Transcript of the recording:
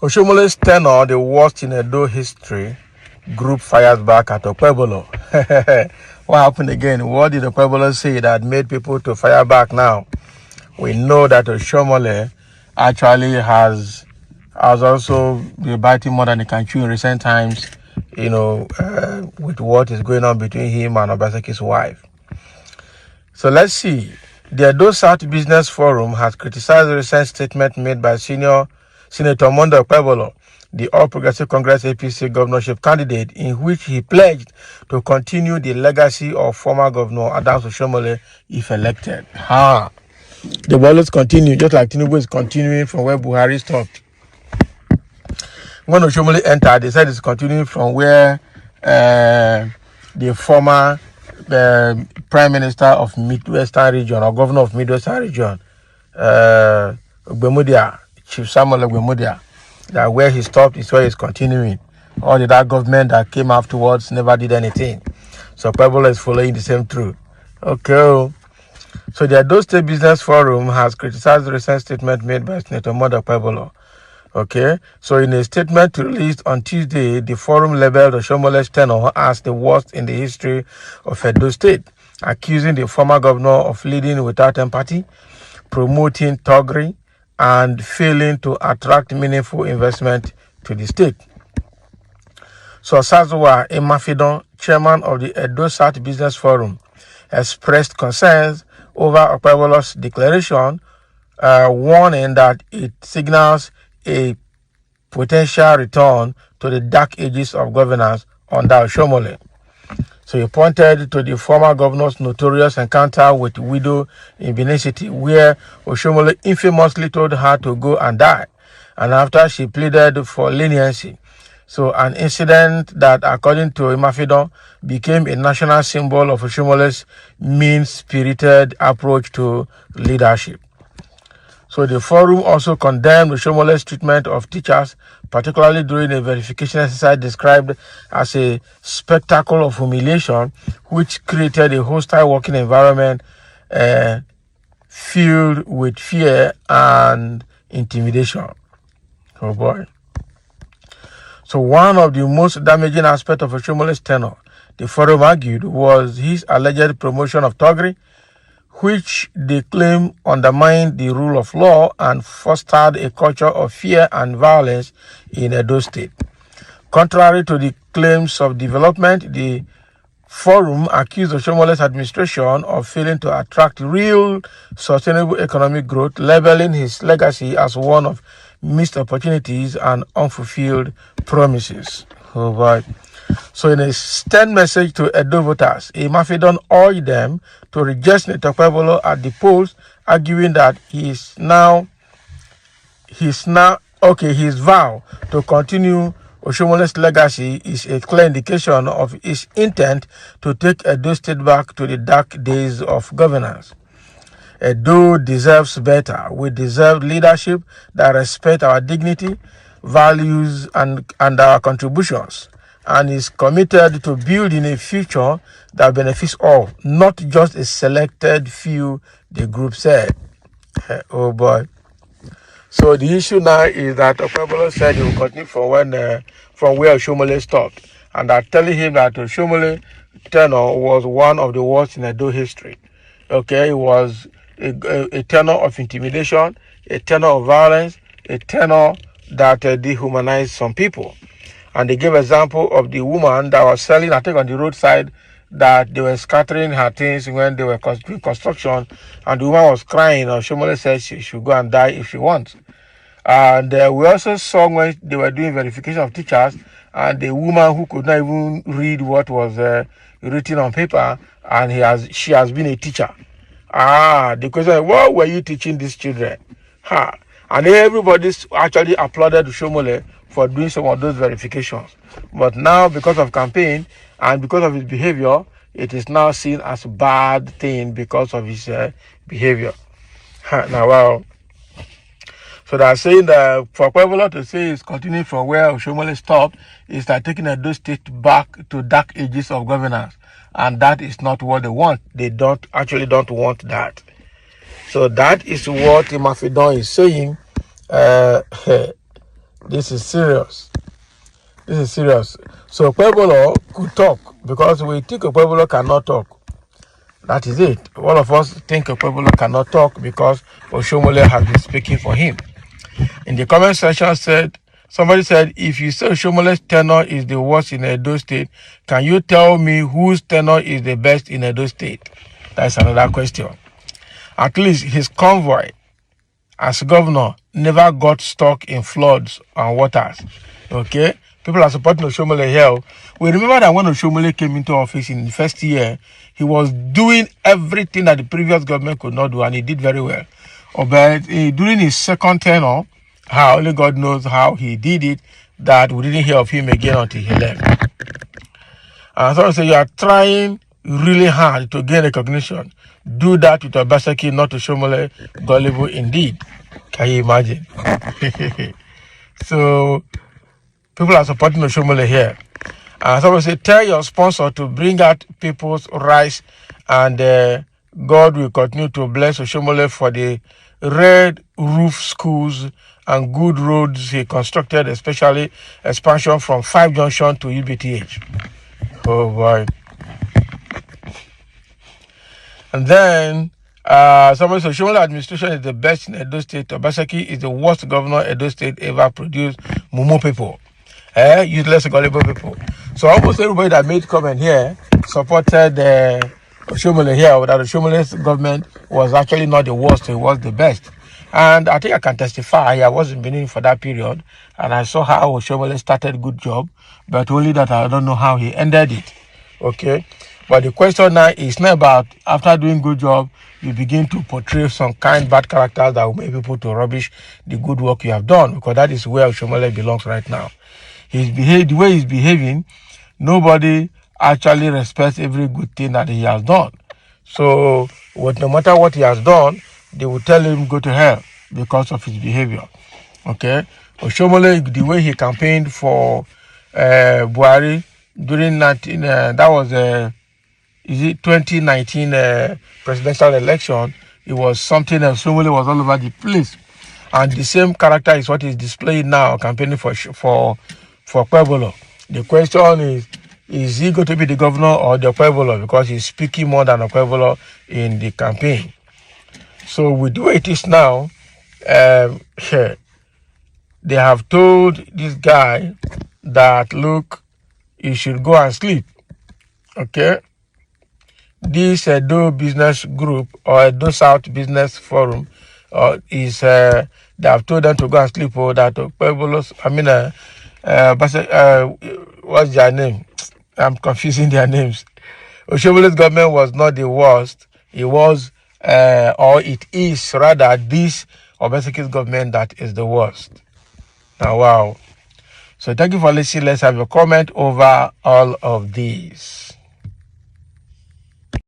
Oshiomole's tenure, the worst in Edo history, group fires back at Okpebholo. What happened again? What did Okpebholo say that made people to fire back now? We know that Oshiomole actually has also been biting more than he can chew in recent times, with what is going on between him and Obaseki's wife. So let's see. The Edo South Business Forum has criticized the recent statement made by Senator Monday Okpebholo, the All Progressive Congress APC governorship candidate, in which he pledged to continue the legacy of former Governor Adams Oshiomole if elected. They will always continue, just like Tinubu is continuing from where Buhari stopped. When Oshiomole entered, they said it's continuing from where the former Prime Minister of Midwestern Region or Governor of Midwestern Region, Okpebholo, Chief Samuel Okpebholo, that where he stopped is where he's continuing. All that government that came afterwards never did anything. So Okpebholo is following the same truth. Okay. So the Edo State Business Forum has criticized the recent statement made by Senator Monday Okpebholo. Okay. So in a statement released on Tuesday, the forum labeled Oshiomole's tenure as the worst in the history of Edo State, accusing the former governor of leading without empathy, promoting thuggery, and failing to attract meaningful investment to the state. So Sazuwa Emafidon, chairman of the Edo South Business Forum, expressed concerns over Okpebholo's declaration, warning that it signals a potential return to the dark ages of governance under Oshiomole. So he pointed to the former governor's notorious encounter with widow in Benin City, where Oshiomole infamously told her to go and die, and after she pleaded for leniency. So an incident that, according to Emafidon, became a national symbol of Oshiomole's mean-spirited approach to leadership. So the forum also condemned Oshiomole's treatment of teachers, particularly during a verification exercise described as a spectacle of humiliation, which created a hostile working environment filled with fear and intimidation. Oh boy. So one of the most damaging aspects of Oshiomole's tenure, the forum argued, was his alleged promotion of thuggery, which they claim undermined the rule of law and fostered a culture of fear and violence in Edo State. Contrary to the claims of development, the forum accused Oshiomole's administration of failing to attract real sustainable economic growth, labeling his legacy as one of missed opportunities and unfulfilled promises. Oh boy. So in a stern message to Edo voters, Emafidon urged them to reject Senator Okpebholo at the polls, arguing that his vow to continue Oshiomole's legacy is a clear indication of his intent to take Edo State back to the dark days of governance. Edo deserves better. We deserve leadership that respects our dignity, values, and our contributions, and is committed to building a future that benefits all, not just a selected few, the group said. Oh boy. So the issue now is that Okpebholo said he will continue from where Oshiomole stopped, and are telling him that Oshiomole tenure was one of the worst in Edo history. Okay, it was a tenure of intimidation, a tenure of violence, a tenure that dehumanized some people. And they gave example of the woman that was selling, I think, on the roadside, that they were scattering her things when they were doing construction, and the woman was crying. Oshiomole said she should go and die if she wants. And we also saw when they were doing verification of teachers, and the woman who could not even read what was written on paper, and she has been a teacher. The question is, what were you teaching these children? And everybody actually applauded Oshiomole for doing some of those verifications. But now, because of campaign and because of his behavior, it is now seen as a bad thing because of his behavior. Now, wow. So they're saying that for Okpebholo to say he's continuing from where Oshiomole stopped is like taking Edo State back to dark ages of governance. And that is not what they want. They don't want that. So that is what Emafidon is saying. This is serious. This is serious. So Okpebholo could talk because we think Okpebholo cannot talk. That is it. All of us think Okpebholo cannot talk because Oshiomole has been speaking for him. In the comment section somebody said, if you say Oshomole's tenure is the worst in Edo State, can you tell me whose tenure is the best in Edo State? That's another question. At least his convoy as governor never got stuck in floods and waters. Okay? People are supporting Oshiomole here. We remember that when Oshiomole came into office in the first year, he was doing everything that the previous government could not do, and he did very well. But during his second tenure, how only God knows how he did it, that we didn't hear of him again until he left. And so I say you are trying really hard to gain recognition. Do that with Obaseki, not Oshiomole. Gullible indeed. Can you imagine? So people are supporting Oshiomole here. And so I say tell your sponsor to bring out people's rights, and God will continue to bless Oshiomole for the red roof schools and good roads he constructed, especially expansion from 5 Junction to UBTH. Oh boy. And then somebody said Oshiomole administration is the best in Edo State. Obaseki is the worst governor Edo State ever produced. Mumu people. Useless, gullible people. So almost everybody that made comment here supported Oshiomole here, that Oshomole's government was actually not the worst, it was the best. And I think I can testify, I was in Benin for that period, and I saw how Oshiomole started good job, but only that I don't know how he ended it. Okay? But the question now is not about after doing good job, you begin to portray some kind bad characters that will make people to rubbish the good work you have done, because that is where Oshiomole belongs right now. The way he's behaving, nobody actually respects every good thing that he has done. So, no matter what he has done, they will tell him go to hell because of his behavior. Okay? Oshiomole, the way he campaigned for Buhari during 2019 presidential election, it was something else. Oshiomole was all over the place. And the same character is what is displayed now, campaigning for Okpebholo. The question is he going to be the governor or the Okpebholo? Because he's speaking more than Okpebholo in the campaign. So with the way it is now, they have told this guy that, look, you should go and sleep. Okay? This Edo Business Group or Edo South Business Forum they have told them to go and sleep, or that Okpebholo's, what's their name? I'm confusing their names. Oshiomole's government was not the worst. It was, or it is rather, this Obaseki's government that is the worst. Now, wow. So thank you for listening. Let's have a comment over all of these.